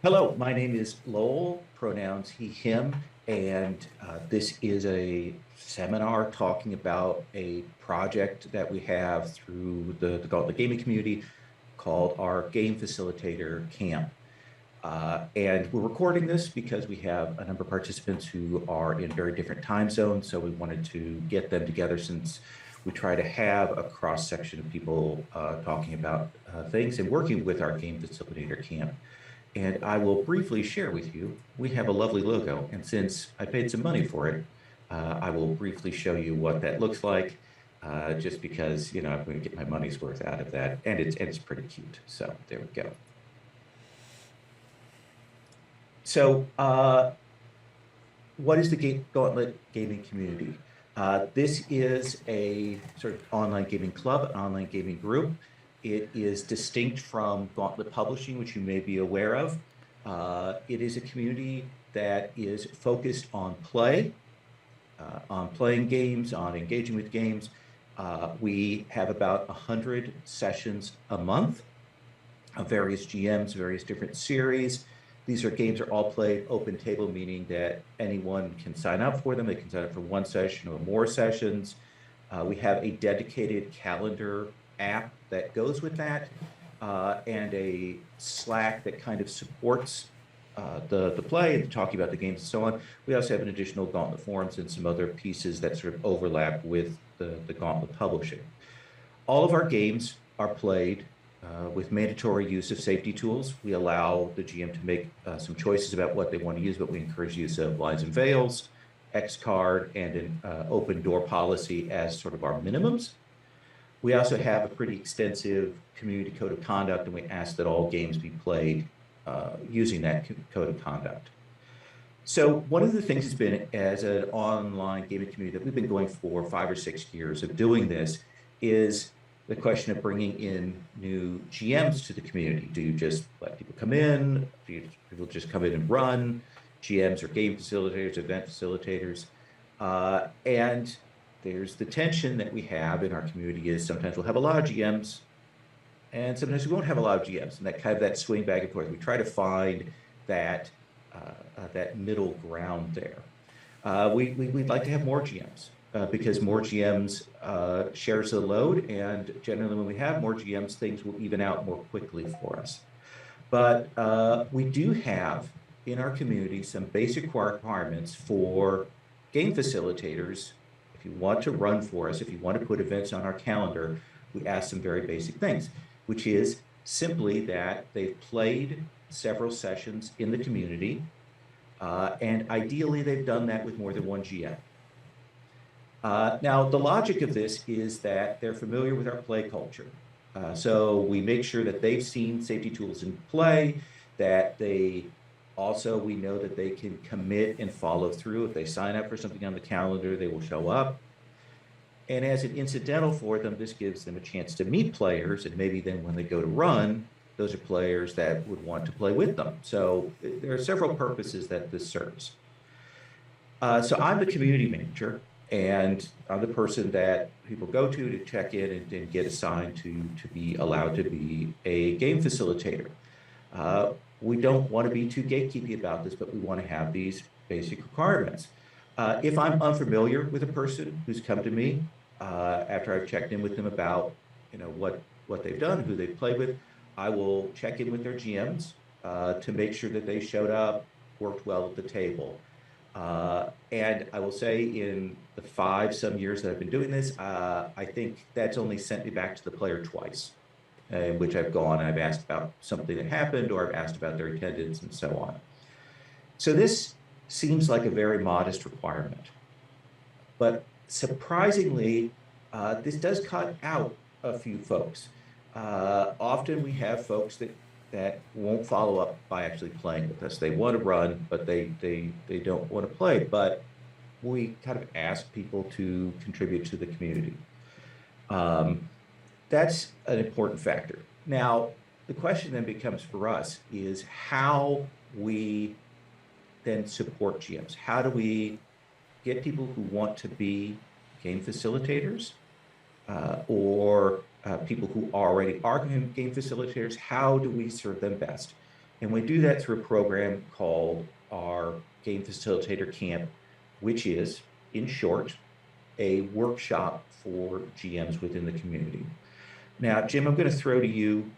Hello, my name is Lowell, pronouns he, him, and this is a seminar talking about a project that we have through the Gauntlet Gaming Community called our Game Facilitator Camp. And we're recording this because we have a number of participants who are in very different time zones, so we wanted to get them together since we try to have a cross section of people talking about things and working with our Game Facilitator Camp. And I will briefly share with you, we have a lovely logo. And since I paid some money for it, I will briefly show you what that looks like, just because, I'm going to get my money's worth out of that. And it's pretty cute. So there we go. So what is the Gauntlet Gaming Community? This is a sort of online gaming club, an online gaming group. It is distinct from Gauntlet Publishing, which you may be aware of. It is a community that is focused on playing games, on engaging with games. We have about 100 sessions a month of various GMs, various different series. These games are all played open table, meaning that anyone can sign up for them. They can sign up for one session or more sessions. We have a dedicated calendar app that goes with that, and a Slack that kind of supports the play and talking about the games and so on. We also have an additional Gauntlet forums and some other pieces that sort of overlap with the Gauntlet publishing. All of our games are played with mandatory use of safety tools. We allow the GM to make some choices about what they want to use, but we encourage use of lines and veils, X card, and an open door policy as sort of our minimums. We also have a pretty extensive community code of conduct, and we ask that all games be played using that code of conduct. So one of the things has been, as an online gaming community that we've been going for 5 or 6 years of doing this, is the question of bringing in new GMs to the community. Do you just let people come in? Do people just come in and run? GMs or game facilitators, event facilitators. And there's the tension that we have in our community is sometimes we'll have a lot of GMs and sometimes we won't have a lot of GMs, and that kind of that swing back and forth. We try to find that that middle ground there. We'd like to have more GMs because more GMs shares the load, and generally when we have more GMs, things will even out more quickly for us. But we do have in our community some basic requirements for game facilitators. If you want to run for us, if you want to put events on our calendar, we ask some very basic things, which is simply that they've played several sessions in the community, and ideally they've done that with more than one GM. Now, the logic of this is that they're familiar with our play culture. So we make sure that they've seen safety tools in play, that we know that they can commit and follow through. If they sign up for something on the calendar, they will show up. And as an incidental for them, this gives them a chance to meet players, and maybe then when they go to run, those are players that would want to play with them. So there are several purposes that this serves. So I'm the community manager, and I'm the person that people go to check in and get assigned to be allowed to be a game facilitator. We don't want to be too gatekeepy about this, but we want to have these basic requirements. If I'm unfamiliar with a person who's come to me after I've checked in with them about what they've done, who they've played with, I will check in with their GMs to make sure that they showed up, worked well at the table. And I will say in the 5-some years that I've been doing this, I think that's only sent me back to the player twice, in which I've gone and I've asked about something that happened, or I've asked about their attendance and so on. So this seems like a very modest requirement, but surprisingly, this does cut out a few folks. Often we have folks that won't follow up by actually playing with us. They want to run, but they don't want to play. But we kind of ask people to contribute to the community. That's an important factor. Now, the question then becomes for us is how we then support GMs. How do we get people who want to be game facilitators or people who already are game facilitators? How do we serve them best? And we do that through a program called our Game Facilitator Camp, which is, in short, a workshop for GMs within the community. Now, Jim, I'm going to throw to you.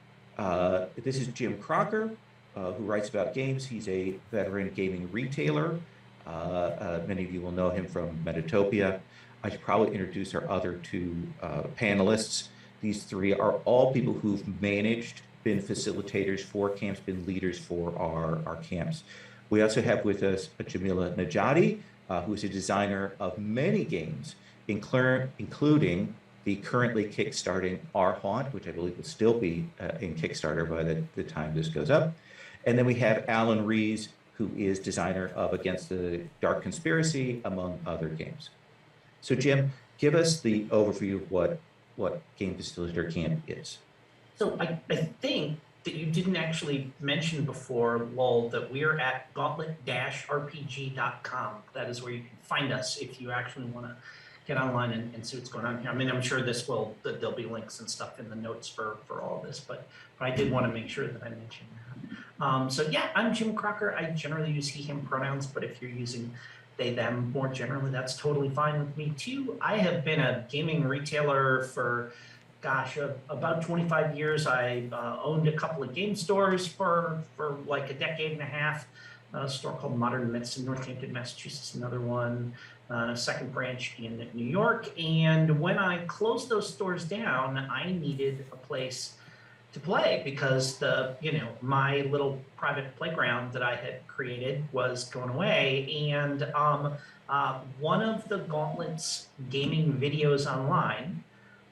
This is Jim Crocker, who writes about games. He's a veteran gaming retailer. Many of you will know him from Metatopia. I should probably introduce our other two panelists. These three are all people who've managed, been facilitators for camps, been leaders for our camps. We also have with us Jamila Nedjadi, who is a designer of many games, including the currently kickstarting Our Haunt, which I believe will still be in Kickstarter by the time this goes up. And then we have Alun Rees, who is designer of Against the Dark Conspiracy, among other games. So Jim, give us the overview of what Game Facilitator Camp is. So I think that you didn't actually mention before, Lowell, that we're at gauntlet-rpg.com. That is where you can find us if you actually want to get online and see what's going on here. I mean, I'm sure there'll be links and stuff in the notes for all this, but I did want to make sure that I mentioned that. So yeah, I'm Jim Crocker. I generally use he, him pronouns, but if you're using they, them more generally, that's totally fine with me too. I have been a gaming retailer for, gosh, about 25 years. I owned a couple of game stores for like a decade and a half. A store called Modern Myths in Northampton, Massachusetts, another one, a second branch in New York. And when I closed those stores down, I needed a place to play because my little private playground that I had created was going away. And one of the Gauntlet's gaming videos online,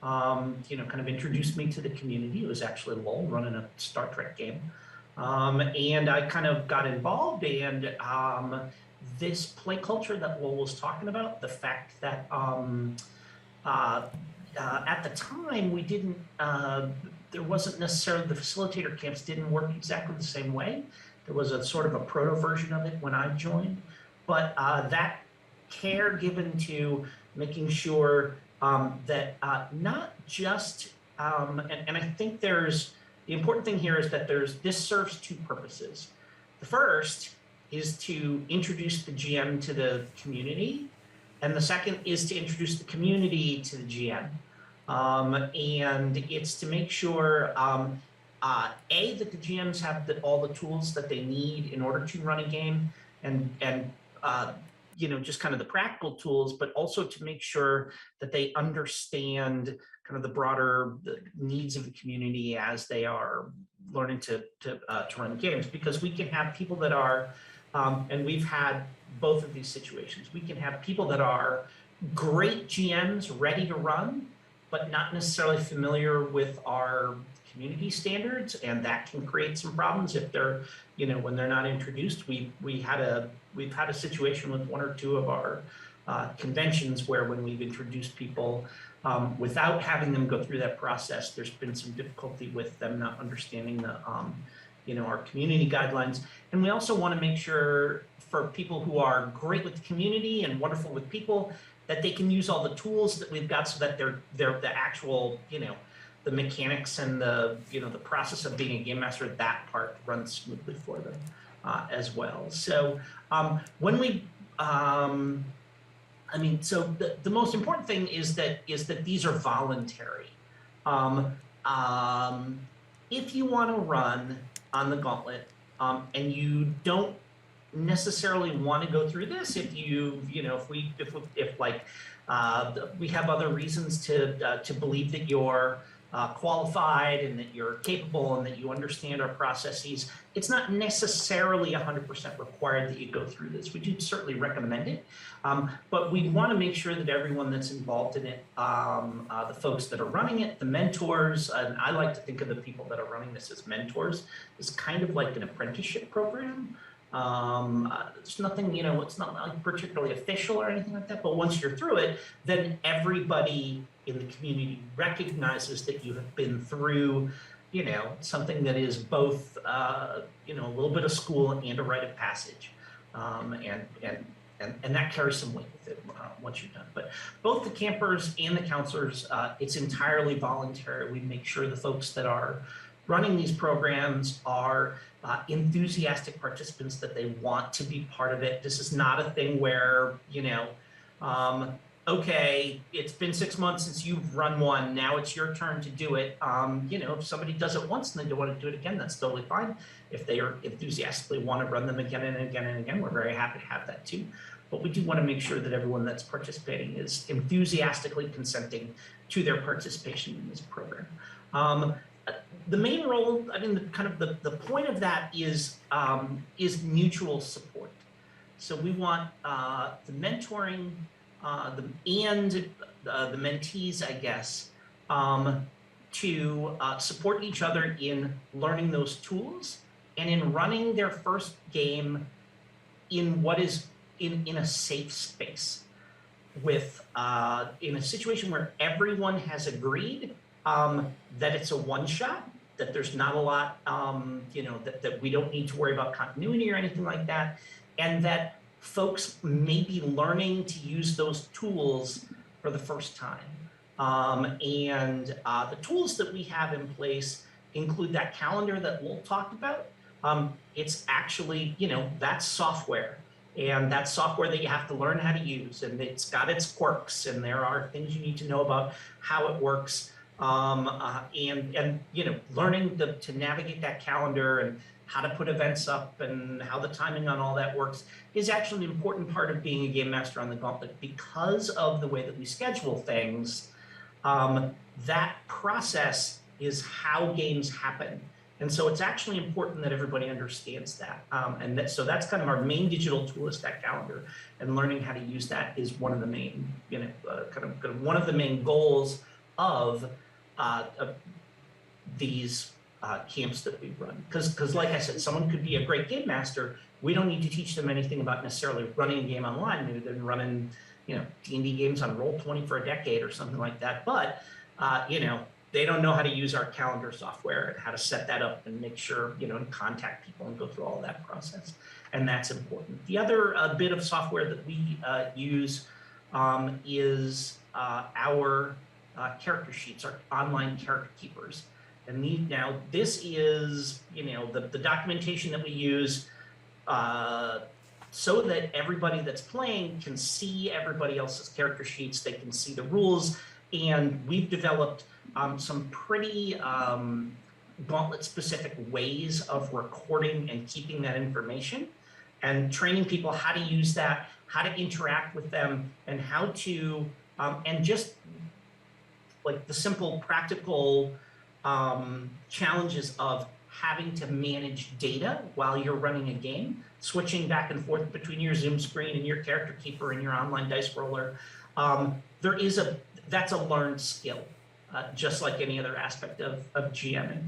kind of introduced me to the community. It was actually Lowell running a Star Trek game. And I kind of got involved, and this play culture that Lowell was talking about, the fact that at the time we didn't, there wasn't necessarily, the facilitator camps didn't work exactly the same way. There was a sort of a proto version of it when I joined, but that care given to making sure that not just, and I think the important thing here is that this serves two purposes. The first is to introduce the GM to the community, and the second is to introduce the community to the GM. And it's to make sure, that the GMs have all the tools that they need in order to run a game, and just kind of the practical tools, but also to make sure that they understand kind of the broader needs of the community as they are learning to run games. Because we can have people that are, and we've had both of these situations, we can have people that are great GMs ready to run, but not necessarily familiar with our community standards, and that can create some problems if they're, when they're not introduced. We've had a situation with one or two of our conventions where when we've introduced people without having them go through that process, there's been some difficulty with them not understanding the our community guidelines. And we also want to make sure for people who are great with the community and wonderful with people, that they can use all the tools that we've got so that they're the actual, the mechanics and the process of being a game master, that part runs smoothly for them as well. So when we, so the most important thing is that these are voluntary. If you want to run on the Gauntlet and you don't necessarily want to go through this, if we have other reasons to believe that you're qualified and that you're capable and that you understand our processes, it's not necessarily 100% required that you go through this. We do certainly recommend it, but we want to make sure that everyone that's involved in it, the folks that are running it, the mentors, and I like to think of the people that are running this as mentors, is kind of like an apprenticeship program. There's nothing, it's not like particularly official or anything like that, but once you're through it, then everybody in the community recognizes that you have been through, something that is both, a little bit of school and a rite of passage. And that carries some weight with it once you're done. But both the campers and the counselors, it's entirely voluntary. We make sure the folks that are running these programs are enthusiastic participants, that they want to be part of it. This is not a thing where, okay, it's been 6 months since you've run one, now it's your turn to do it. If somebody does it once and they don't want to do it again, that's totally fine. If they are enthusiastically want to run them again and again and again, we're very happy to have that too. But we do want to make sure that everyone that's participating is enthusiastically consenting to their participation in this program. The main role, the point of that is mutual support. So we want the mentoring and the mentees, I guess, to support each other in learning those tools and in running their first game in what is in a safe space, with in a situation where everyone has agreed that it's a one-shot, that there's not a lot, that we don't need to worry about continuity or anything like that, and that folks may be learning to use those tools for the first time. The tools that we have in place include that calendar that Lowell talked about. It's actually, that's software. And that's software that you have to learn how to use, and it's got its quirks, and there are things you need to know about how it works, learning to navigate that calendar and how to put events up and how the timing on all that works is actually an important part of being a game master on the Gauntlet, because of the way that we schedule things. That process is how games happen. And so it's actually important that everybody understands that. So that's kind of our main digital tool, is that calendar, and learning how to use that is one of the main, one of the main goals of these camps that we run. Because like I said, someone could be a great game master. We don't need to teach them anything about necessarily running a game online. Maybe they've been running, D&D games on Roll20 for a decade or something like that. But, they don't know how to use our calendar software and how to set that up and make sure, and contact people and go through all that process. And that's important. The other bit of software that we use is our character sheets, our online character keepers. And this is, the documentation that we use so that everybody that's playing can see everybody else's character sheets. They can see the rules. And we've developed some pretty Gauntlet-specific ways of recording and keeping that information, and training people how to use that, how to interact with them, and how to, and just like the simple practical challenges of having to manage data while you're running a game, switching back and forth between your Zoom screen and your character keeper and your online dice roller. That's a learned skill, just like any other aspect of GMing.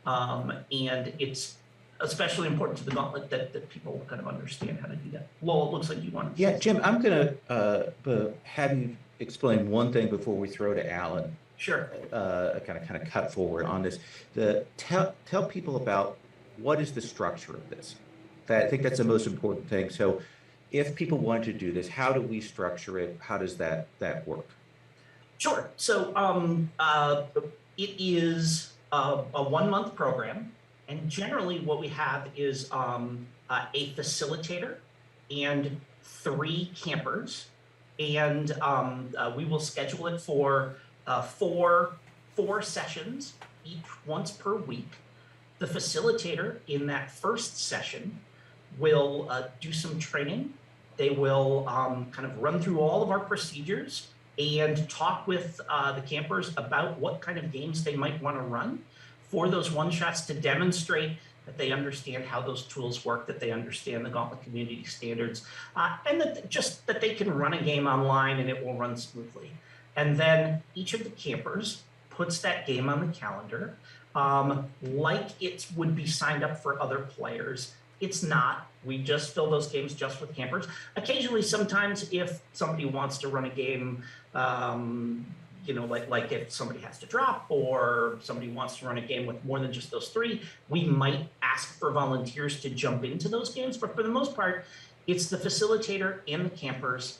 And it's especially important to the Gauntlet that people kind of understand how to do that. Lowell, it looks like you want to. Yeah, Jim, I'm going to have you explain one thing before we throw to Alun. Sure. Kind of cut forward on this. Tell people about what is the structure of this. I think that's the most important thing. So if people want to do this, how do we structure it? How does that work? Sure. So it is a 1-month program, and generally what we have is a facilitator and 3 campers, and we will schedule it for four sessions, each once per week. The facilitator in that first session will do some training. They will kind of run through all of our procedures and talk with the campers about what kind of games they might want to run for those one-shots, to demonstrate that they understand how those tools work, that they understand the Gauntlet community standards, and that they can run a game online and it will run smoothly. And then each of the campers puts that game on the calendar like it would be signed up for other players. It's not. We just fill those games just with campers. Occasionally, sometimes if somebody wants to run a game, like if somebody has to drop or somebody wants to run a game with more than just those 3, we might ask for volunteers to jump into those games. But for the most part, it's the facilitator and the campers.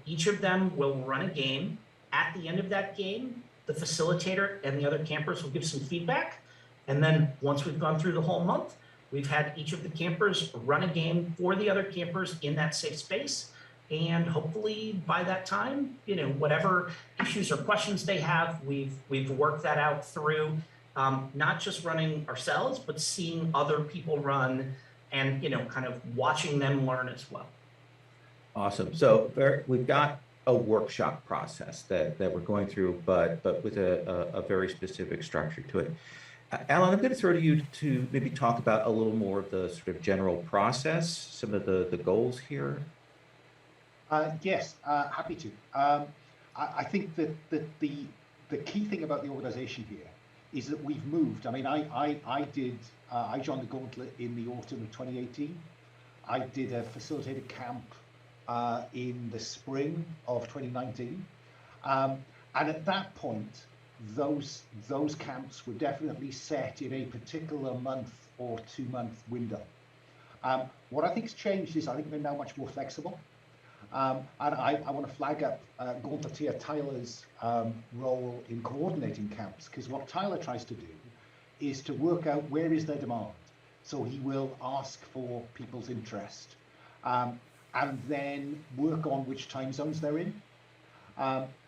Each of them will run a game. At the end of that game, the facilitator and the other campers will give some feedback. And then once we've gone through the whole month, we've had each of the campers run a game for the other campers in that safe space. And hopefully by that time, whatever issues or questions they have, we've worked that out through not just running ourselves, but seeing other people run and, kind of watching them learn as well. Awesome. So we've got a workshop process that we're going through, but with a very specific structure to it. Alun, I'm going to throw to you to maybe talk about a little more of the sort of general process, some of the goals here. Yes, happy to. I think that the key thing about the organization here is that we've moved. I mean, I joined the Gauntlet in the autumn of 2018. I did a facilitator camp in the spring of 2019. And at that point, those camps were definitely set in a particular month or 2-month window. What I think has changed is I think they're now much more flexible. And I want to flag up Gauntleteer Tyler's role in coordinating camps, because what Tyler tries to do is to work out where is their demand. So he will ask for people's interest and then work on which time zones they're in.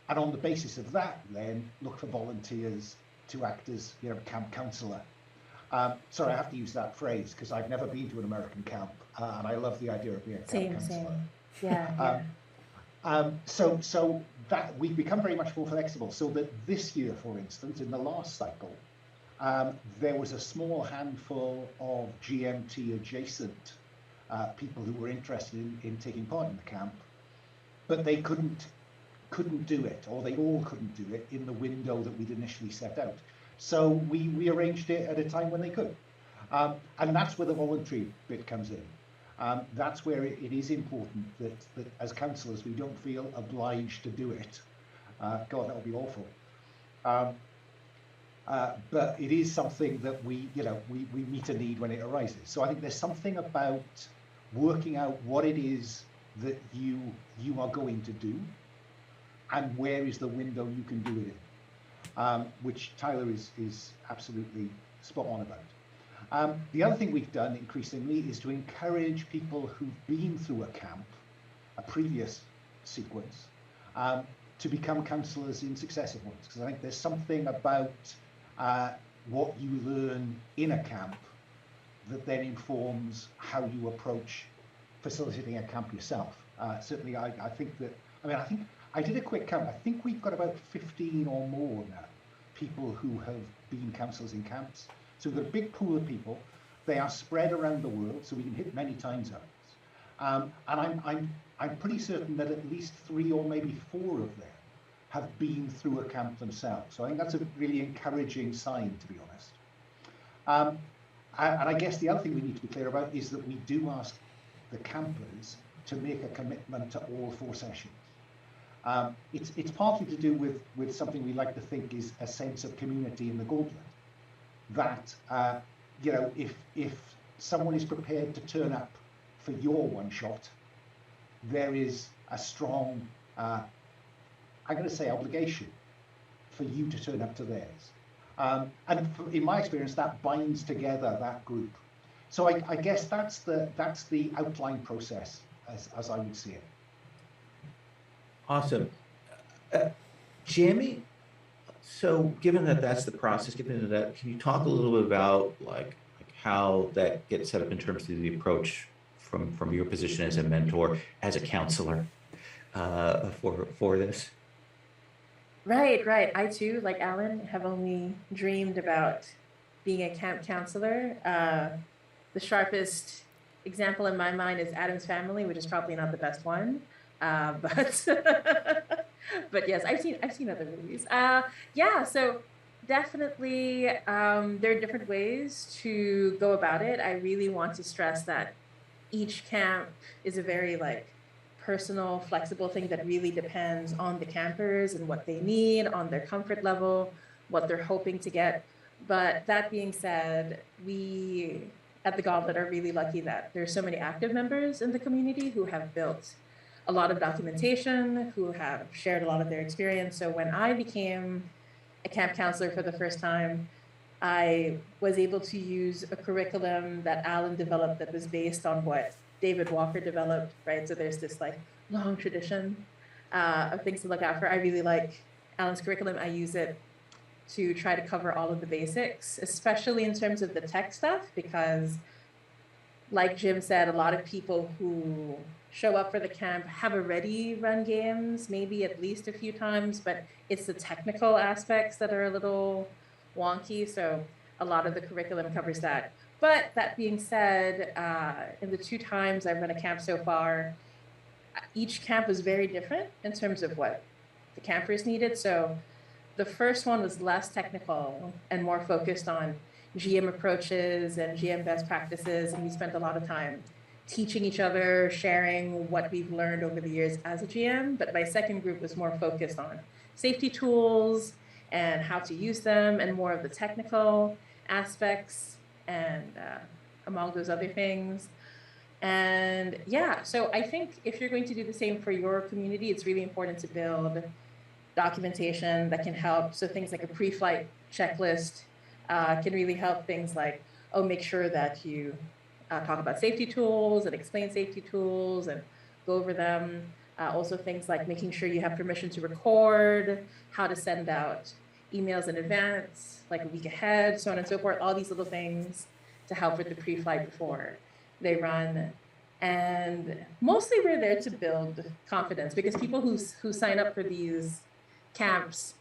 And on the basis of that, then look for volunteers to act as camp counselor. Sorry, I have to use that phrase because I've never been to an American camp, and I love the idea of being a camp counselor. Yeah. So that we've become very much more flexible. So that this year, for instance, in the last cycle, there was a small handful of GMT adjacent people who were interested in taking part in the camp, but they couldn't do it, or they all couldn't do it in the window that we'd initially set out. So we rearranged it at a time when they could. And that's where the voluntary bit comes in. That's where it is important that as counsellors, we don't feel obliged to do it. God, that would be awful. But it is something that we meet a need when it arises. So I think there's something about working out what it is that you are going to do and where is the window you can do it in, which Tyler is absolutely spot on about. The other thing we've done increasingly is to encourage people who've been through a camp, a previous sequence, to become counsellors in successive ones, because I think there's something about what you learn in a camp that then informs how you approach facilitating a camp yourself. Certainly, I think that, I think I did a quick count. I think we've got about 15 or more now people who have been counsellors in camps. So we've got a big pool of people. They are spread around the world, so we can hit many time zones. And I'm pretty certain that at least 3 or maybe 4 of them have been through a camp themselves. So I think that's a really encouraging sign, to be honest. And I guess the other thing we need to be clear about is that we do ask the campers to make a commitment to all 4 sessions. It's partly to do with something we like to think is a sense of community in the Gauntlet. That if someone is prepared to turn up for your one shot, there is a strong, I'm going to say, obligation for you to turn up to theirs. And in my experience, that binds together that group. So I guess that's the outline process as I would see it. Awesome. Jamie, so given that that's the process, given that, can you talk a little bit about like how that gets set up in terms of the approach from your position as a mentor, as a counselor for this? Right. I too, like Alun, have only dreamed about being a camp counselor. The sharpest example in my mind is Adam's Family, which is probably not the best one. But yes, I've seen other movies. So definitely there are different ways to go about it. I really want to stress that each camp is a very personal, flexible thing that really depends on the campers and what they need, on their comfort level, what they're hoping to get. But that being said, we at the Gauntlet are really lucky that there's so many active members in the community who have built a lot of documentation, who have shared a lot of their experience. So when I became a camp counselor for the first time, I was able to use a curriculum that Alun developed that was based on what David Walker developed, right? So there's this like long tradition of things to look out for. I really like Alun's curriculum. I use it to try to cover all of the basics, especially in terms of the tech stuff, because like Jim said, a lot of people who show up for the camp have already run games, maybe at least a few times, but it's the technical aspects that are a little wonky. So a lot of the curriculum covers that. But that being said, in the 2 times I've run a camp so far, each camp was very different in terms of what the campers needed. So the first one was less technical and more focused on GM approaches and GM best practices. And we spent a lot of time teaching each other, sharing what we've learned over the years as a GM. But my second group was more focused on safety tools and how to use them and more of the technical aspects and among those other things. And yeah, so I think if you're going to do the same for your community, it's really important to build documentation that can help. So things like a pre-flight checklist can really help. Things like, oh, make sure that you talk about safety tools and explain safety tools and go over them. Also things like making sure you have permission to record, how to send out emails in advance, like a week ahead, so on and so forth, all these little things to help with the pre-flight before they run. And mostly we're there to build confidence, because people who sign up for these camps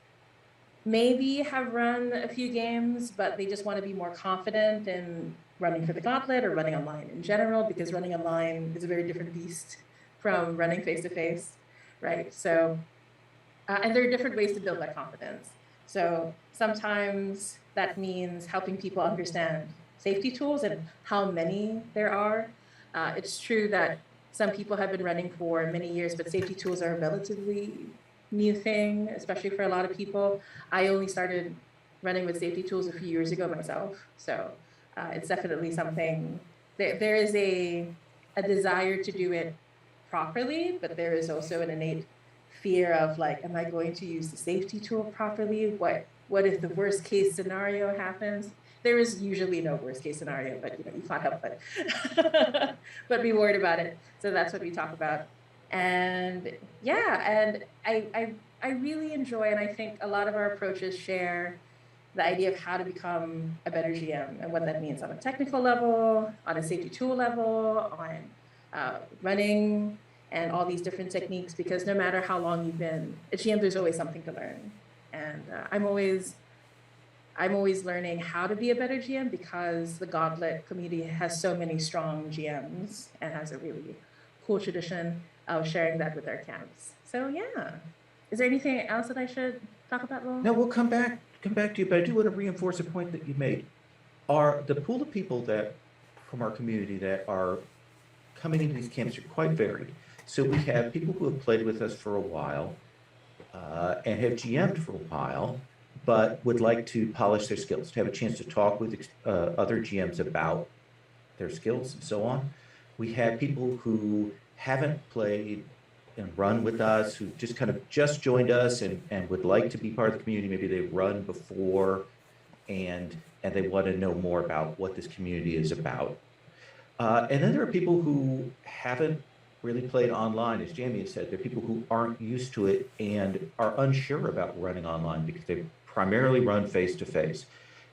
maybe have run a few games, but they just want to be more confident in running for the Gauntlet or running online in general, because running online is a very different beast from running face-to-face, right? So, and there are different ways to build that confidence. So sometimes that means helping people understand safety tools and how many there are. It's true that some people have been running for many years, but safety tools are a relatively new thing, especially for a lot of people. I only started running with safety tools a few years ago myself. So it's definitely something, there is a desire to do it properly, but there is also an innate fear of like, am I going to use the safety tool properly? What if the worst case scenario happens? There is usually no worst case scenario, but you can't help but be worried about it. So that's what we talk about. And yeah, and I really enjoy, and I think a lot of our approaches share the idea of how to become a better GM and what that means on a technical level, on a safety tool level, on running, and all these different techniques, because no matter how long you've been a GM, there's always something to learn. And I'm always learning how to be a better GM, because the Gauntlet community has so many strong GMs and has a really cool tradition of sharing that with their camps. So yeah, is there anything else that I should talk about, Lowell? No, we'll come back to you, but I do want to reinforce a point that you made. Are the pool of people that from our community that are coming into these camps are quite varied. So we have people who have played with us for a while and have GM'd for a while, but would like to polish their skills, to have a chance to talk with other GMs about their skills and so on. We have people who haven't played and run with us, who just kind of just joined us and would like to be part of the community. Maybe they've run before and they want to know more about what this community is about. And then there are people who haven't really played online, as Jamie said. There are people who aren't used to it and are unsure about running online because they've primarily run face-to-face.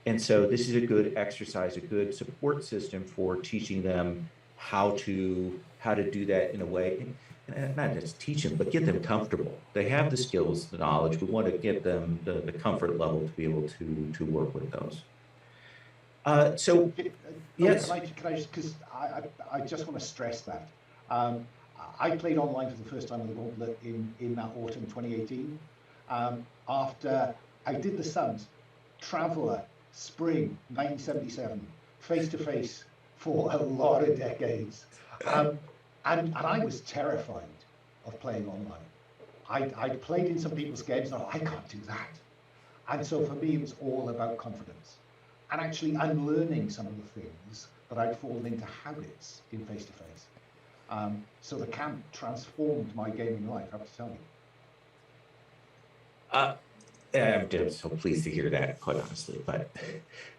And so this is a good exercise, a good support system for teaching them how to do that in a way, and not just teach them, but get them comfortable. They have the skills, the knowledge. We want to get them the comfort level to be able to work with those. So, yes. Can I just, because I just want to stress that. I played online for the first time in the Gauntlet in that autumn 2018. After I did the Suns, Traveller, Spring 1977, face-to-face for a lot of decades. And I was terrified of playing online. I played in some people's games and I thought, I can't do that. And so for me, it was all about confidence. And actually unlearning some of the things that I'd fallen into habits in face-to-face. So the camp transformed my gaming life, I have to tell you. I'm so pleased to hear that, quite honestly. But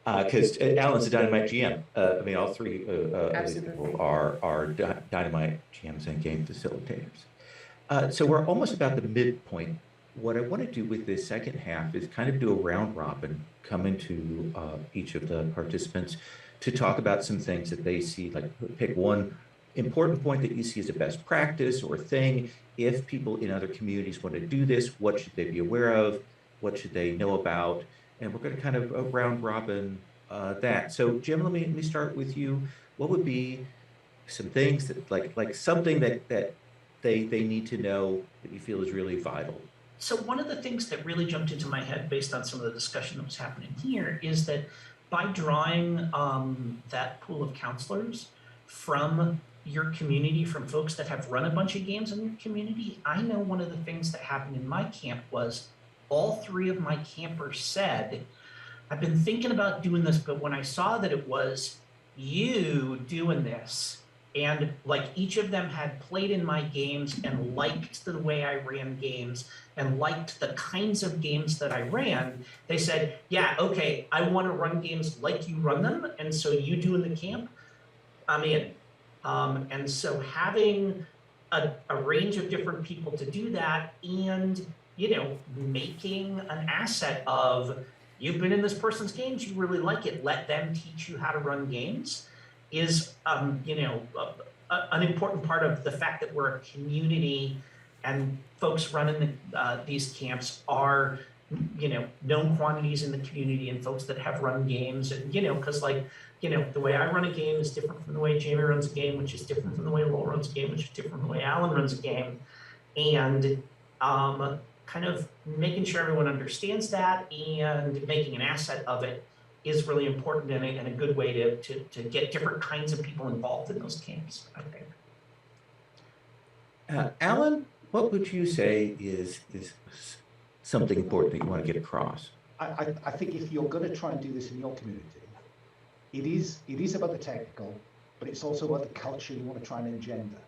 because Alan's a dynamite GM. I mean, all three of these people are dynamite GMs and game facilitators. So we're almost about the midpoint. What I want to do with this second half is kind of do a round robin, come into each of the participants to talk about some things that they see, like pick one important point that you see as a best practice or thing. If people in other communities want to do this, what should they be aware of? What should they know about? And we're going to kind of round robin that. So Jim, let me start with you. What would be some things that like something that they need to know that you feel is really vital? So one of the things that really jumped into my head based on some of the discussion that was happening here is that by drawing that pool of counselors from your community, from folks that have run a bunch of games in your community, I know one of the things that happened in my camp was all three of my campers said, I've been thinking about doing this, but when I saw that it was you doing this, and like each of them had played in my games and liked the way I ran games and liked the kinds of games that I ran, they said, yeah, okay, I want to run games like you run them. And so you do in the camp, I'm in. And so having a range of different people to do that and, you know, making an asset of, you've been in this person's games, you really like it, let them teach you how to run games is, you know, an important part of the fact that we're a community and folks running these camps are, you know, known quantities in the community and folks that have run games. And, you know, because like, you know, the way I run a game is different from the way Jamie runs a game, which is different from the way Lowell runs a game, which is different from the way Alun runs a game. And kind of making sure everyone understands that and making an asset of it is really important and a good way to get different kinds of people involved in those camps, I think. Alun, what would you say is something important that you want to get across? I think if you're going to try and do this in your community, it is about the technical, but it's also about the culture you want to try and engender.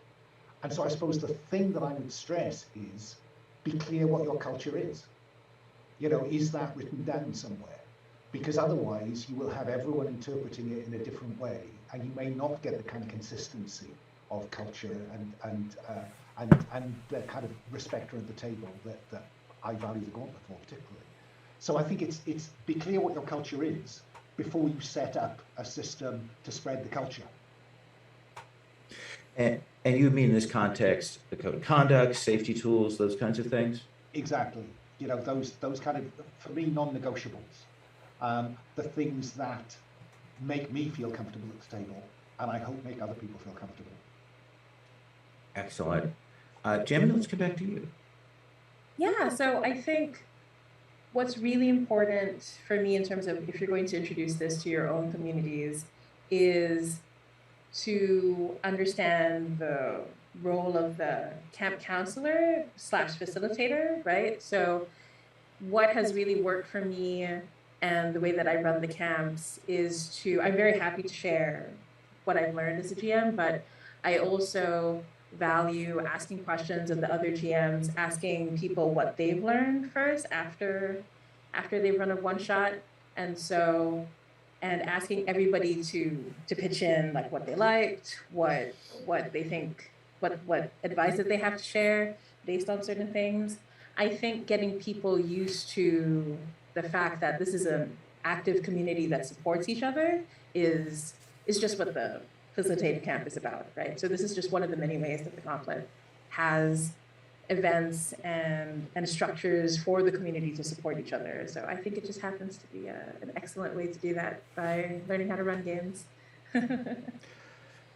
And so I suppose the thing that I would stress is be clear what your culture is. You know, is that written down somewhere? Because otherwise you will have everyone interpreting it in a different way, and you may not get the kind of consistency of culture and the kind of respect around the table that I value the Gauntlet for particularly. So I think it's be clear what your culture is before you set up a system to spread the culture. And you mean in this context, the code of conduct, safety tools, those kinds of things? Exactly. You know, those kind of, for me, non-negotiables. The things that make me feel comfortable at the table, and I hope make other people feel comfortable. Excellent. Jamila, let's come back to you. Yeah, so I think what's really important for me in terms of if you're going to introduce this to your own communities is to understand the role of the camp counselor / facilitator, right? So what has really worked for me and the way that I run the camps is I'm very happy to share what I've learned as a GM, but I also value asking questions of the other GMs, asking people what they've learned first after they've run a one shot. And asking everybody to pitch in like what they liked, what they think, what advice that they have to share based on certain things. I think getting people used to the fact that this is an active community that supports each other is just what the Facilitator Camp is about, right? So this is just one of the many ways that the Gauntlet has events and structures for the community to support each other. So I think it just happens to be an excellent way to do that by learning how to run games.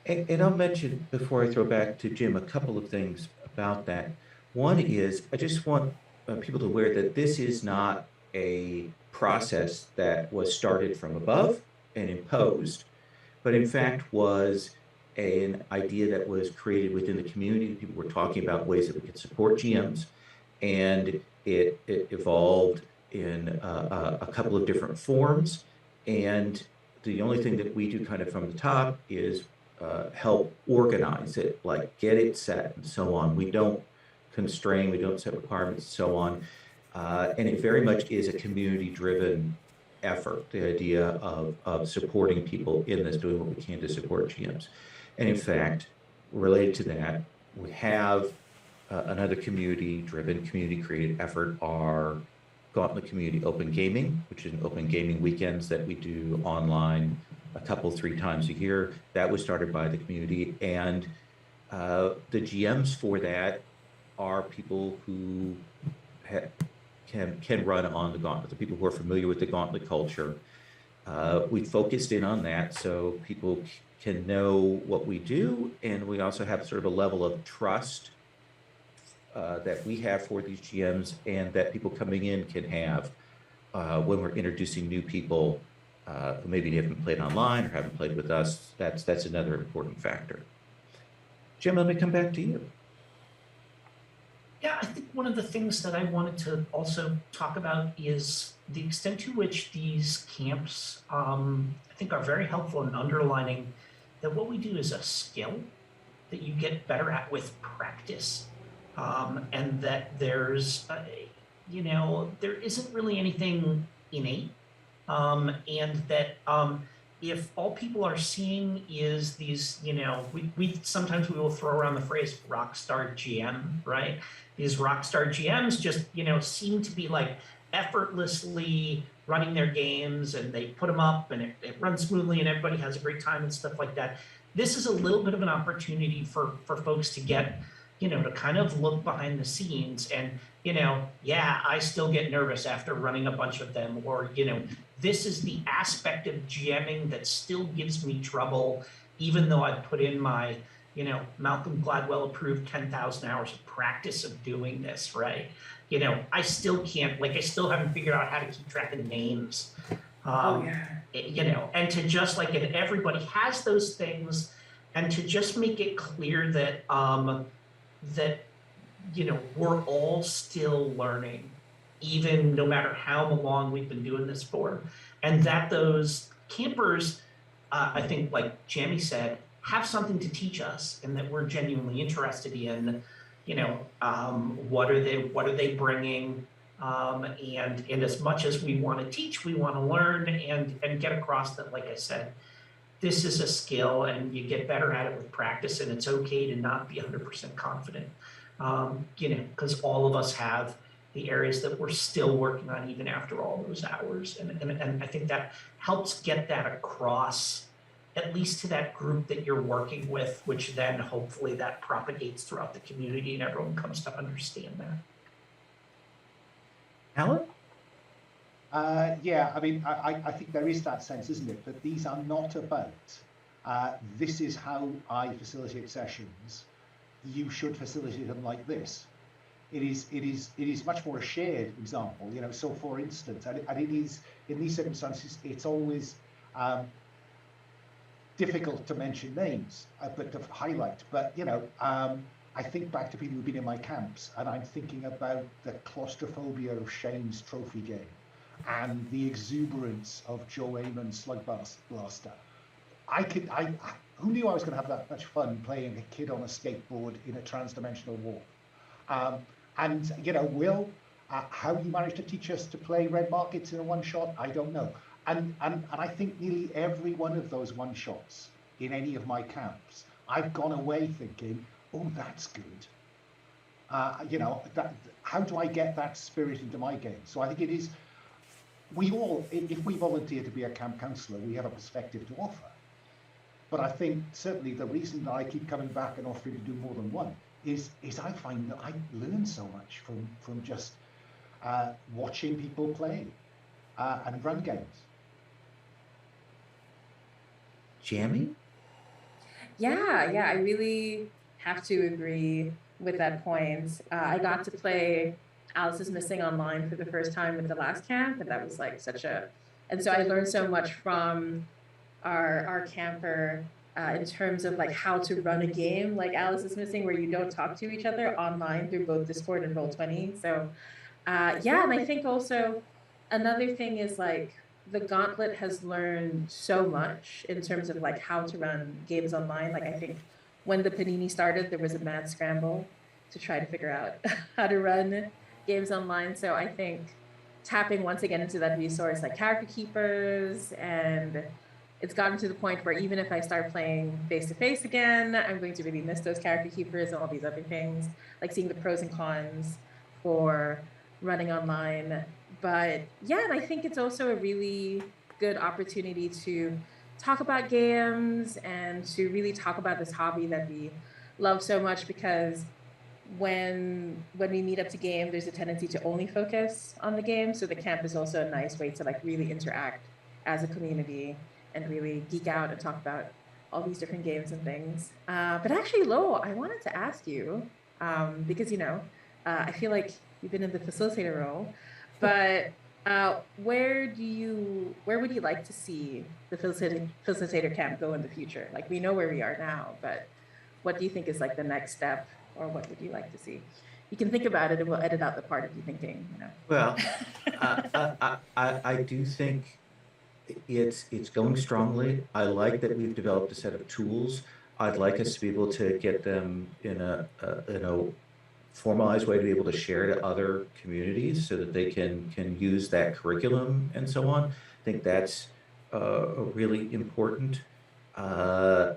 And I'll mention, before I throw back to Jim, a couple of things about that. One is, I just want people to be aware that this is not a process that was started from above and imposed, but in fact was an idea that was created within the community. People were talking about ways that we could support GMs, and it evolved in a couple of different forms. And the only thing that we do kind of from the top is help organize it, like get it set and so on. We don't constrain, we don't set requirements and so on. And it very much is a community-driven effort, the idea of supporting people in this, doing what we can to support GMs. And in fact, related to that, we have another community-driven, community-created effort, our Gauntlet Community Open Gaming, which is an open gaming weekends that we do online a couple, 3 times a year. That was started by the community, and the GMs for that are people who can run on the Gauntlet, the people who are familiar with the Gauntlet culture. We focused in on that so people can know what we do, and we also have sort of a level of trust that we have for these GMs and that people coming in can have when we're introducing new people who maybe haven't played online or haven't played with us. That's another important factor. Jim, let me come back to you. Yeah, I think one of the things that I wanted to also talk about is the extent to which these camps, I think, are very helpful in underlining that what we do is a skill that you get better at with practice, and that there's, there isn't really anything innate, and that if all people are seeing is these, we sometimes we will throw around the phrase rockstar GM, right? These rockstar GMs just, seem to be like effortlessly running their games, and they put them up and it runs smoothly and everybody has a great time and stuff like that. This is a little bit of an opportunity for folks to get, to kind of look behind the scenes and, yeah, I still get nervous after running a bunch of them, or, this is the aspect of GMing that still gives me trouble, even though I put in my, Malcolm Gladwell approved 10,000 hours of practice of doing this, right? I still can't, I still haven't figured out how to keep track of names. And to just and everybody has those things, and to just make it clear that, we're all still learning, even no matter how long we've been doing this for, and that those campers, I think, like Jamie said, have something to teach us, and that we're genuinely interested in, what are they bringing, and as much as we want to teach, we want to learn and get across that, like I said, this is a skill, and you get better at it with practice, and it's okay to not be 100% confident, because all of us have the areas that we're still working on even after all those hours. And I think that helps get that across, at least to that group that you're working with, which then hopefully that propagates throughout the community and everyone comes to understand that. Alun? Yeah, I mean, I think there is that sense, isn't it, that these are not about, this is how I facilitate sessions, you should facilitate them like this. It is much more a shared example, so for instance, and it is, in these circumstances, it's always difficult to mention names, but to highlight, but, I think back to people who've been in my camps, and I'm thinking about the claustrophobia of Shane's trophy game, and the exuberance of Joe Eamon's Slug Blaster. Who knew I was going to have that much fun playing a kid on a skateboard in a trans-dimensional war? And, Will, how you managed to teach us to play Red Markets in a one-shot, I don't know. And I think nearly every one of those one-shots in any of my camps, I've gone away thinking, oh, that's good. How do I get that spirit into my game? So I think it is, we all, if we volunteer to be a camp counselor, we have a perspective to offer. But I think certainly the reason that I keep coming back and offering to do more than one is I find that I learn so much from just watching people play and run games. Jamie? Yeah, I really have to agree with that point. I got to play Alice is Missing online for the first time at the last camp, and that was and so I learned so much from our camper in terms of how to run a game like Alice is Missing, where you don't talk to each other online through both Discord and Roll20. So and I think also another thing is the Gauntlet has learned so much in terms of how to run games online. I think when the Panini started, there was a mad scramble to try to figure out how to run games online. So I think tapping once again into that resource, like character keepers, and it's gotten to the point where even if I start playing face-to-face again, I'm going to really miss those character keepers and all these other things, like seeing the pros and cons for running online. But yeah, and I think it's also a really good opportunity to talk about games and to really talk about this hobby that we love so much, because when we meet up to game, there's a tendency to only focus on the game. So the camp is also a nice way to like really interact as a community and really geek out and talk about all these different games and things. But actually, Lowell, I wanted to ask you, because, I feel like you've been in the facilitator role, but where would you like to see the facilitator camp go in the future? Like, we know where we are now, but what do you think is like the next step, or what would you like to see? You can think about it and we'll edit out the part of you thinking, Well, I do think it's going strongly. I like that we've developed a set of tools. I'd like us to be able to get them in a formalized way to be able to share to other communities so that they can use that curriculum and so on. I think that's really important. I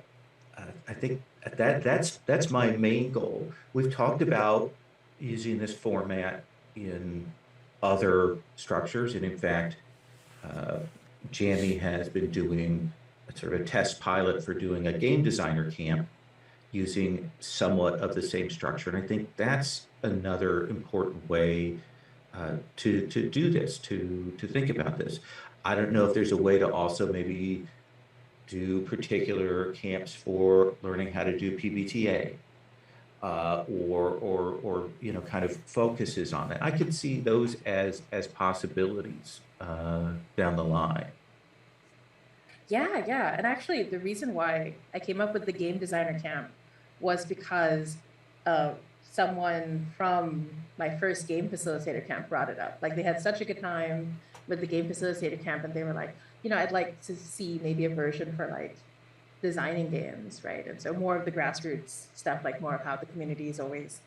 think that's my main goal. We've talked about using this format in other structures, and in fact, Jamie has been doing a sort of a test pilot for doing a game designer camp using somewhat of the same structure. And I think that's another important way to do this, to think about this. I don't know if there's a way to also maybe do particular camps for learning how to do PBTA, or kind of focuses on it. I could see those as possibilities down the line. Yeah. And actually, the reason why I came up with the game designer camp was because someone from my first game facilitator camp brought it up. Like, they had such a good time with the game facilitator camp, and they were like, I'd like to see maybe a version for like designing games, right? And so more of the grassroots stuff, like more of how the community is always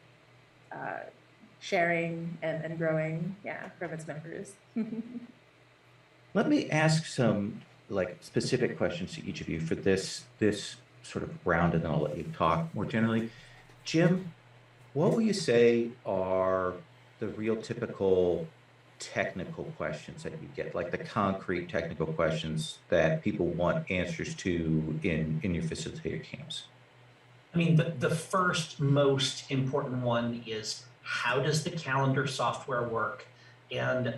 sharing and growing, from its members. Let me ask some like specific questions to each of you for this sort of round, and then I'll let you talk more generally. Jim, what will you say are the real typical technical questions that you get, like the concrete technical questions that people want answers to in your facilitator camps? I mean, the first most important one is, how does the calendar software work? And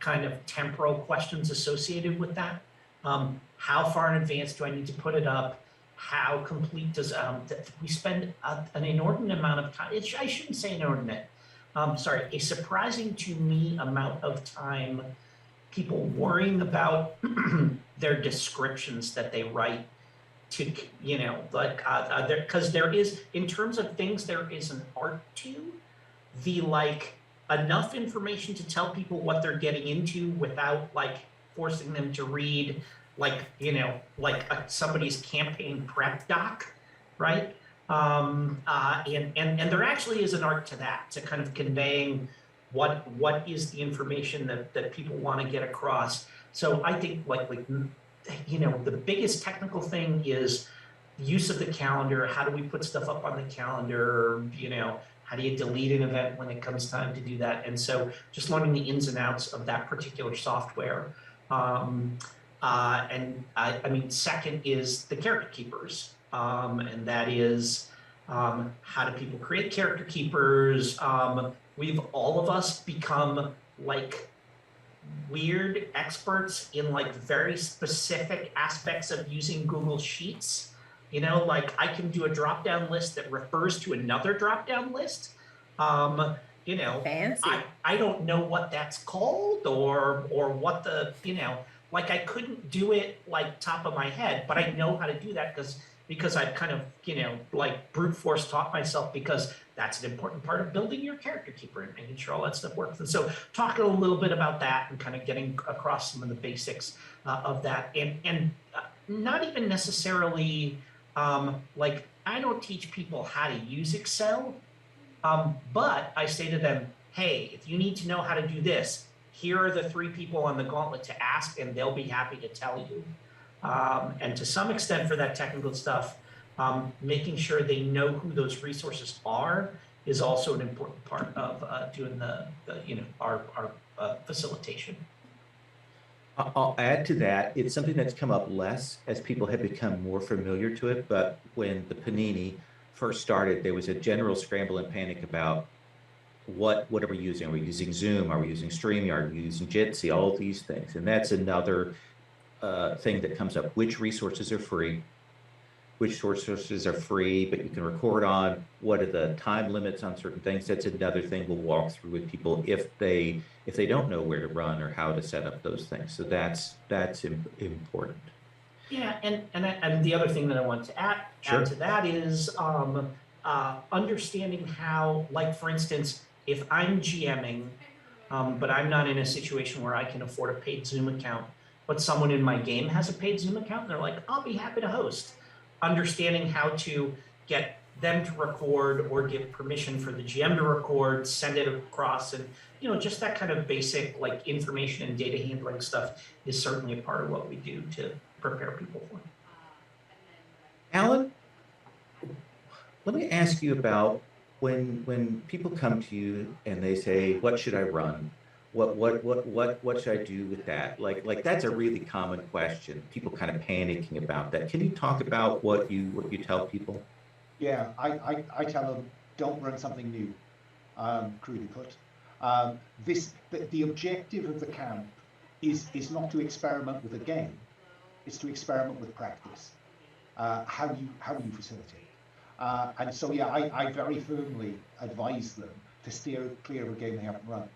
kind of temporal questions associated with that. How far in advance do I need to put it up? How complete does we spend an inordinate amount of time? I shouldn't say inordinate. A surprising to me amount of time people worrying about their descriptions that they write to, because there is, in terms of things, there is an art to the enough information to tell people what they're getting into without forcing them to read somebody's campaign prep doc, right? And there actually is an art to that, to kind of conveying what is the information that people want to get across. So I think the biggest technical thing is the use of the calendar. How do we put stuff up on the calendar? How do you delete an event when it comes time to do that? And so just learning the ins and outs of that particular software. Second is the character keepers. And that is, how do people create character keepers? We've all of us become weird experts in very specific aspects of using Google Sheets. I can do a drop-down list that refers to another drop-down list. Fancy. I don't know what that's called or what the, I couldn't do it top of my head, but I know how to do that because I've kind of, brute force taught myself, because that's an important part of building your character keeper and making sure all that stuff works. And so talking a little bit about that and kind of getting across some of the basics of that, and not even necessarily, I don't teach people how to use Excel. But I say to them, hey, if you need to know how to do this, here are the 3 people on the Gauntlet to ask, and they'll be happy to tell you. And to some extent for that technical stuff, making sure they know who those resources are is also an important part of doing our facilitation. I'll add to that. It's something that's come up less as people have become more familiar to it. But when the Panini first started, there was a general scramble and panic about what are we using? Are we using Zoom? Are we using StreamYard? Are we using Jitsi? All of these things. And that's another thing that comes up. Which resources are free? Which sources are free, but you can record on? What are the time limits on certain things? That's another thing we'll walk through with people if they don't know where to run or how to set up those things. So that's important. Yeah, and the other thing that I want to add to that is understanding how, like for instance, if I'm GMing, but I'm not in a situation where I can afford a paid Zoom account, but someone in my game has a paid Zoom account, and they're like, I'll be happy to host. Understanding how to get them to record or give permission for the GM to record, send it across, and just that kind of basic like information and data handling stuff is certainly a part of what we do to prepare people for. Alun, let me ask you about when people come to you and they say, "What should I run? What should I do with that?" Like that's a really common question. People kind of panicking about that. Can you talk about what you tell people? Yeah, I tell them, don't run something new, crudely put. The objective of the camp is not to experiment with a game, it's to experiment with practice, how you facilitate. And so, yeah, I very firmly advise them to steer clear of a game they haven't run.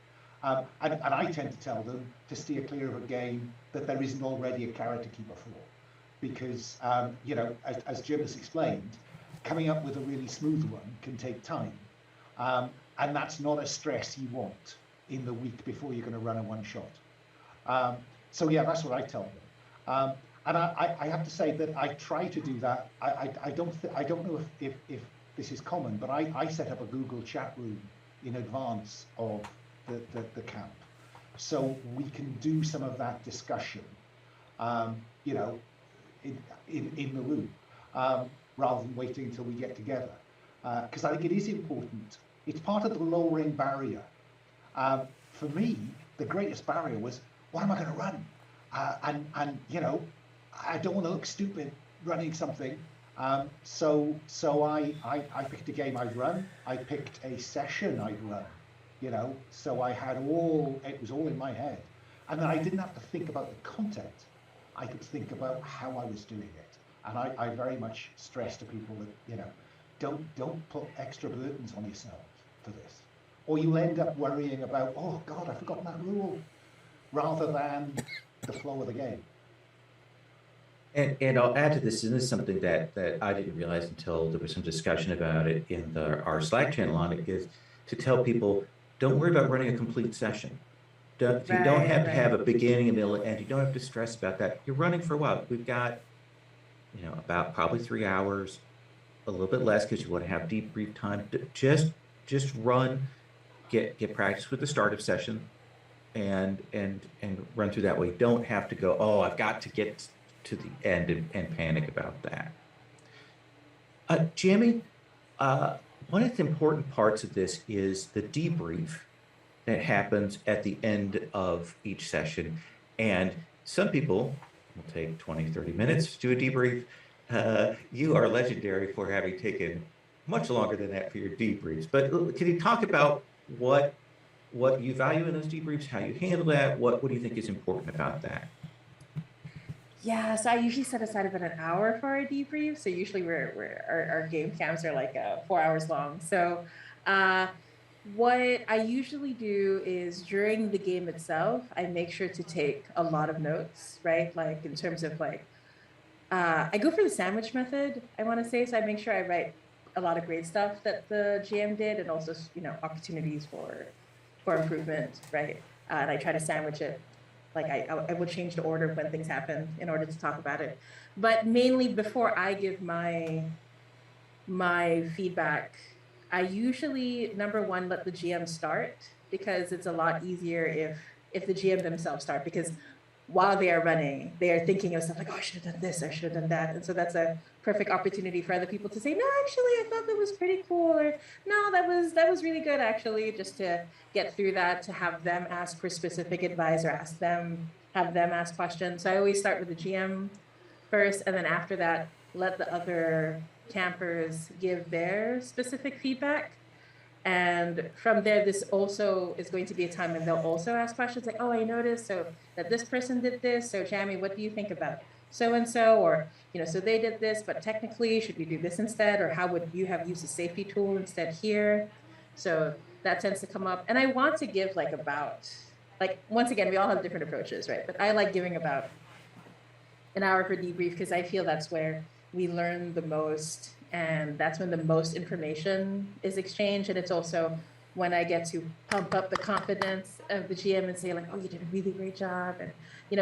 And I tend to tell them to steer clear of a game that there isn't already a character keeper for. Because, as Jim has explained, coming up with a really smooth one can take time. And that's not a stress you want in the week before you're going to run a one-shot. So, yeah, that's what I tell them. And I have to say that I try to do that. I don't know if this is common, but I set up a Google chat room in advance of the camp, so we can do some of that discussion, in the room, rather than waiting until we get together, because I think it is important. It's part of the lowering barrier. For me, the greatest barrier was, what am I going to run? And I don't want to look stupid running something. So I picked a game I'd run. I picked a session I'd run. So I had it was all in my head. And then I didn't have to think about the content. I could think about how I was doing it. And I very much stress to people that, don't put extra burdens on yourself for this. Or you'll end up worrying about, oh God, I've forgotten that rule, rather than the flow of the game. And I'll add to this, and this is something that I didn't realize until there was some discussion about it in our Slack channel on it, is to tell people, don't worry about running a complete session. You don't have to have a beginning, a middle, and you don't have to stress about that. You're running for a while. We've got, about probably 3 hours, a little bit less because you want to have debrief time. Just run, get practice with the start of session, and run through that way. You don't have to go, oh, I've got to get to the end and panic about that. Jamie, one of the important parts of this is the debrief that happens at the end of each session. And some people will take 20, 30 minutes to do a debrief. You are legendary for having taken much longer than that for your debriefs. But can you talk about what you value in those debriefs, how you handle that? What do you think is important about that? Yeah, so I usually set aside about an hour for our debrief. So usually our game camps are like 4 hours long. So what I usually do is during the game itself, I make sure to take a lot of notes, right? Like in terms of I go for the sandwich method, I want to say. So I make sure I write a lot of great stuff that the GM did, and also, opportunities for improvement, right? And I try to sandwich it. Like I will change the order when things happen in order to talk about it. But mainly before I give my feedback, I usually, number one, let the GM start, because it's a lot easier if the GM themselves start, because while they are running, they are thinking of stuff like, oh, I should have done this, I should have done that. And so that's a perfect opportunity for other people to say, no, actually, I thought that was pretty cool, or no, that was really good, actually, just to get through that, to have them ask for specific advice, or have them ask questions. So I always start with the GM first, and then after that, let the other campers give their specific feedback. And from there, this also is going to be a time when they'll also ask questions like, oh, I noticed so that this person did this. So Jamie, what do you think about so and so? Or, so they did this, but technically, should we do this instead? Or how would you have used a safety tool instead here? So that tends to come up. And I want to give once again, we all have different approaches, right? But I like giving about an hour for debrief, because I feel that's where we learn the most, and that's when the most information is exchanged. And it's also when I get to pump up the confidence of the GM and say like, oh, you did a really great job. And,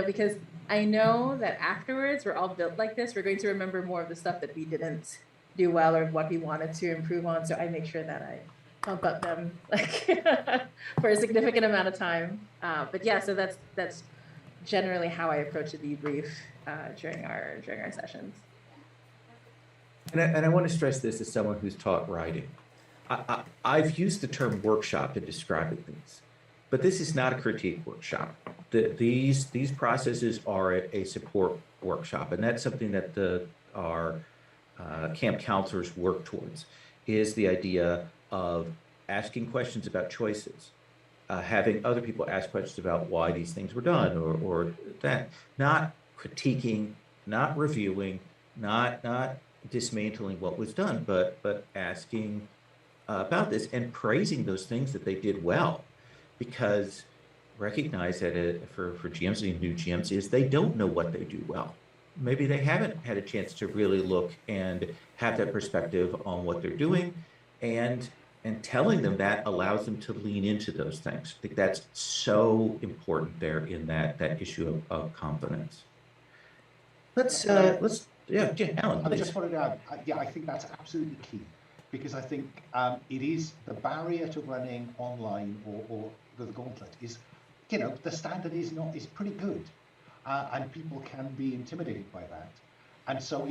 because I know that afterwards we're all built like this. We're going to remember more of the stuff that we didn't do well or what we wanted to improve on. So I make sure that I pump up them for a significant amount of time. But yeah, so that's generally how I approach a debrief during our sessions. And I want to stress this as someone who's taught writing. I've used the term workshop in describing things, but this is not a critique workshop. These processes are a support workshop, and that's something that our camp counselors work towards, is the idea of asking questions about choices, having other people ask questions about why these things were done, or that, not critiquing, not reviewing, not dismantling what was done, but asking about this and praising those things that they did well, because recognize that for GMs and new GMs is they don't know what they do well. Maybe they haven't had a chance to really look and have that perspective on what they're doing, and telling them that allows them to lean into those things. I think that's so important there in that issue of confidence. Let's Alun, I just wanted to add, I think that's absolutely key, because I think it is the barrier to running online or the Gauntlet is, the standard is pretty good, and people can be intimidated by that. And so,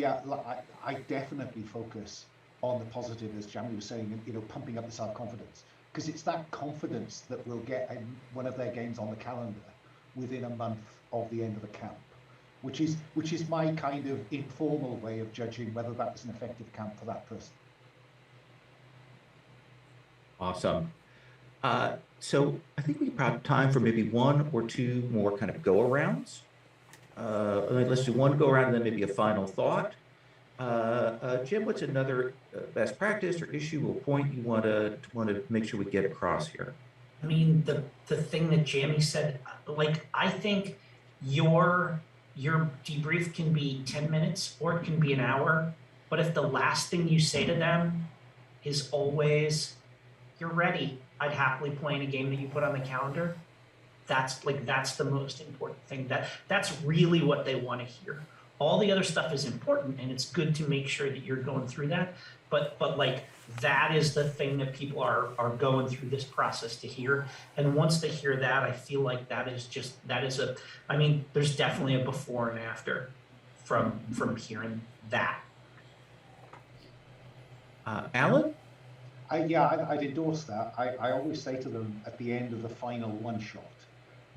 I definitely focus on the positive, as Jamila was saying, and pumping up the self-confidence, because it's that confidence that will get one of their games on the calendar within a month of the end of the camp, which is my kind of informal way of judging whether that was an effective camp for that person. Awesome. So I think we have time for maybe one or two more kind of go-arounds. Let's do one go-around and then maybe a final thought. Jim, what's another best practice or issue or point you want to make sure we get across here? I mean, the thing that Jamie said, I think your debrief can be 10 minutes or it can be an hour, but if the last thing you say to them is always, you're ready, I'd happily play in a game that you put on the calendar, that's the most important thing. That's really what they want to hear. All the other stuff is important, and it's good to make sure that you're going through that, but that is the thing that people are going through this process to hear. And once they hear that, I feel like there's definitely a before and after from hearing that. Alun? I'd endorse that. I always say to them at the end of the final one shot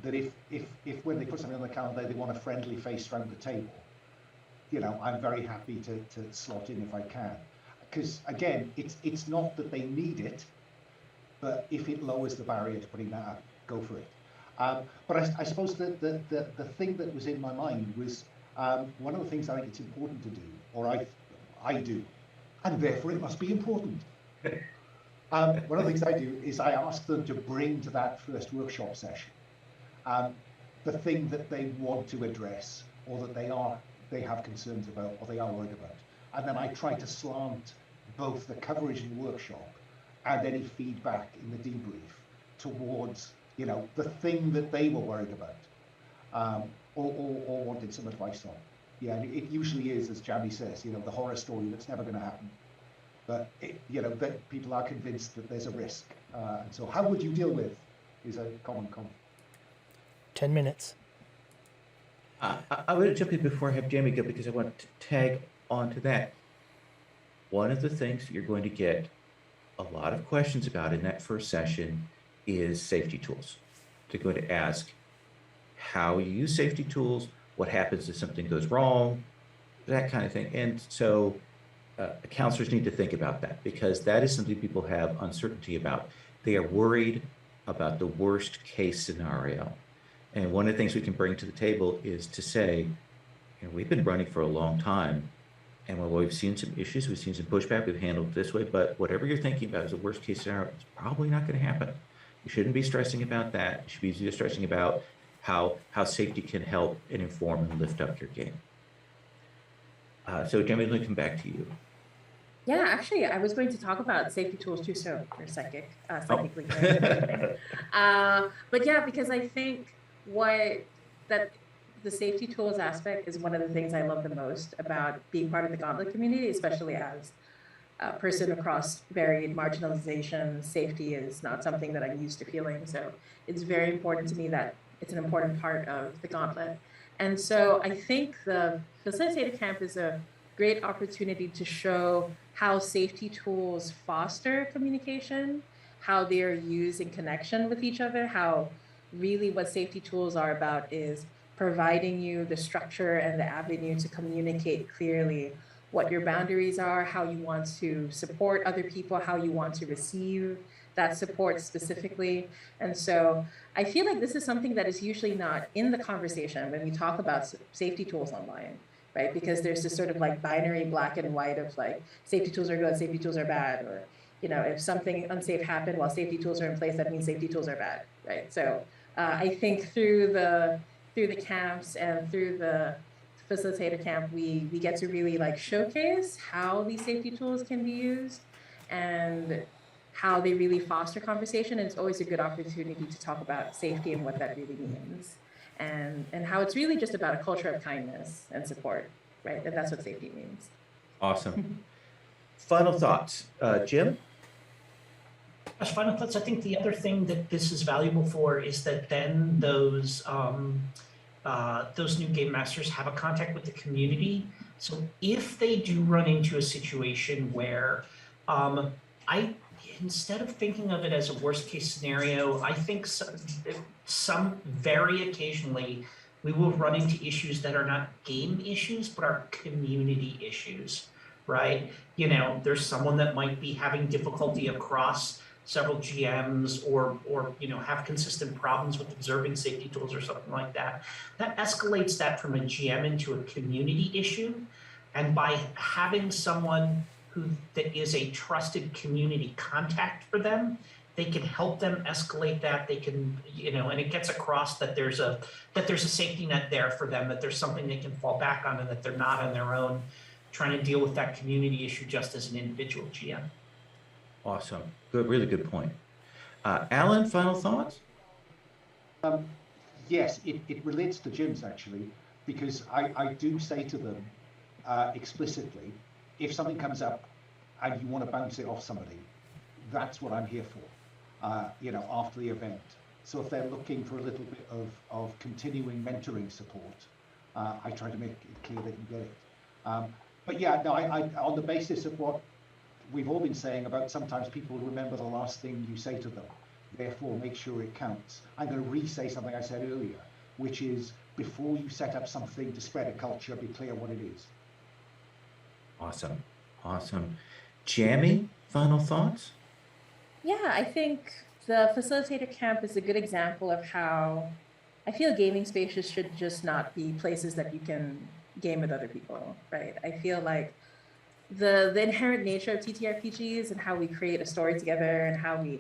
that if when they put something on the calendar they want a friendly face around the table, I'm very happy to slot in if I can. Because again, it's not that they need it, but if it lowers the barrier to putting that up, go for it. But I suppose the thing that was in my mind was one of the things I think it's important to do, or I do, and therefore it must be important. One of the things I do is I ask them to bring to that first workshop session the thing that they want to address, or that they have concerns about, or they are worried about. And then I try to slant both the coverage in the workshop and any feedback in the debrief towards, the thing that they were worried about, or wanted some advice on. Yeah, and it usually is, as Jamie says, the horror story that's never going to happen. but that people are convinced that there's a risk. And so how would you deal with is a common comment. 10 minutes. I would jump in before I have Jamie go because I want to tag onto that. One of the things you're going to get a lot of questions about in that first session is safety tools. They're going to ask how you use safety tools, what happens if something goes wrong, that kind of thing. And so counselors need to think about that because that is something people have uncertainty about. They are worried about the worst case scenario. And one of the things we can bring to the table is to say, we've been running for a long time. And while we've seen some issues, we've seen some pushback, we've handled it this way, but whatever you're thinking about as a worst case scenario, it's probably not going to happen. You shouldn't be stressing about that. You should be just stressing about how safety can help and inform and lift up your game. So Jamie, let me come back to you. Yeah, actually, I was going to talk about safety tools too, so you're psychically. But yeah, because I think the safety tools aspect is one of the things I love the most about being part of the Gauntlet community, especially as a person across varied marginalization. Safety is not something that I'm used to feeling, so it's very important to me that it's an important part of the Gauntlet. And so I think the Facilitator Camp is a great opportunity to show how safety tools foster communication, how they are used in connection with each other, how really what safety tools are about is providing you the structure and the avenue to communicate clearly what your boundaries are, how you want to support other people, how you want to receive that support specifically. And so I feel like this is something that is usually not in the conversation when we talk about safety tools online, right? Because there's this sort of like binary black and white of like safety tools are good, safety tools are bad, or if something unsafe happened while safety tools are in place, that means safety tools are bad, right? So I think through the camps and through the Facilitator Camp, we get to really like showcase how these safety tools can be used and how they really foster conversation. And it's always a good opportunity to talk about safety and what that really means, and how it's really just about a culture of kindness and support, right? And that's what safety means. Awesome. Final thoughts, Jim? As final thoughts, I think the other thing that this is valuable for is that then those new game masters have a contact with the community. So if they do run into a situation where instead of thinking of it as a worst case scenario, I think some very occasionally we will run into issues that are not game issues, but are community issues, right? There's someone that might be having difficulty across several GMs or have consistent problems with observing safety tools or something like that. That escalates that from a GM into a community issue. And by having someone that is a trusted community contact for them, they can help them escalate that. They can, and it gets across that there's a safety net there for them, that there's something they can fall back on and that they're not on their own trying to deal with that community issue just as an individual GM. Awesome. Good, really good point. Alun, final thoughts? Yes, it relates to Jim's actually, because I do say to them explicitly, if something comes up and you want to bounce it off somebody, that's what I'm here for, after the event. So if they're looking for a little bit of continuing mentoring support, I try to make it clear they can get it. But yeah, no, I on the basis of what we've all been saying about sometimes people remember the last thing you say to them, therefore make sure it counts. I'm going to re-say something I said earlier, which is before you set up something to spread a culture, be clear what it is. Awesome. Jamie, final thoughts? Yeah, I think the Facilitator Camp is a good example of how I feel gaming spaces should just not be places that you can game with other people, right? I feel like the inherent nature of TTRPGs and how we create a story together and how we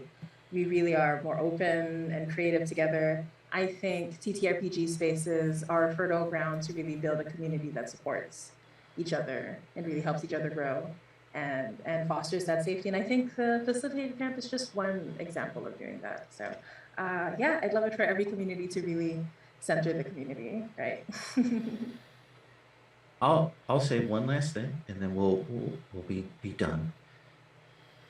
really are more open and creative together. I think TTRPG spaces are a fertile ground to really build a community that supports each other and really helps each other grow and fosters that safety. And I think the Facilitator Camp is just one example of doing that. So yeah, I'd love it for every community to really center the community, right? I'll say one last thing, and then we'll be done.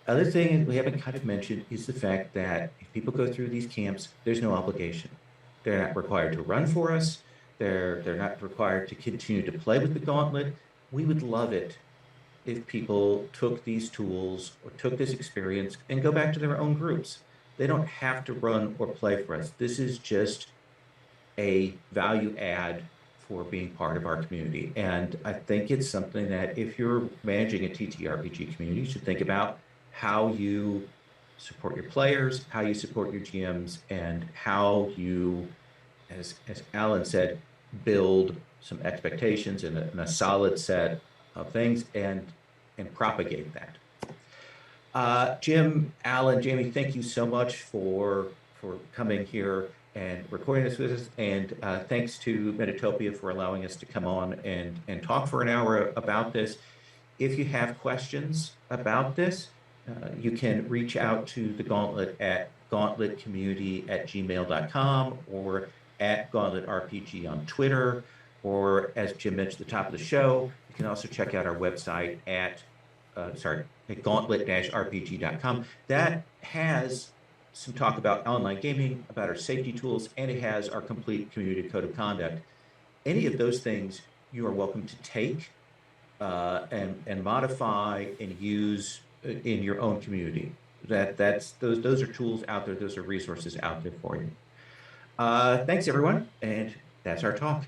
Other thing we haven't kind of mentioned is the fact that if people go through these camps, there's no obligation. They're not required to run for us. They're not required to continue to play with the Gauntlet. We would love it if people took these tools or took this experience and go back to their own groups. They don't have to run or play for us. This is just a value add for being part of our community. And I think it's something that if you're managing a TTRPG community, you should think about how you support your players, how you support your GMs, and how you, as Alun said, build some expectations and a solid set of things and propagate that. Jim, Alun, Jamie, thank you so much for coming here and recording this with us. And thanks to Metatopia for allowing us to come on and talk for an hour about this. If you have questions about this, you can reach out to the Gauntlet at gauntletcommunity@gmail.com or at Gauntlet RPG on Twitter, or as Jim mentioned at the top of the show, you can also check out our website at gauntlet-rpg.com. That has some talk about online gaming, about our safety tools, and it has our complete community code of conduct. Any of those things you are welcome to take and modify and use in your own community. Those are tools out there. Those are resources out there for you. Thanks, everyone. And that's our talk.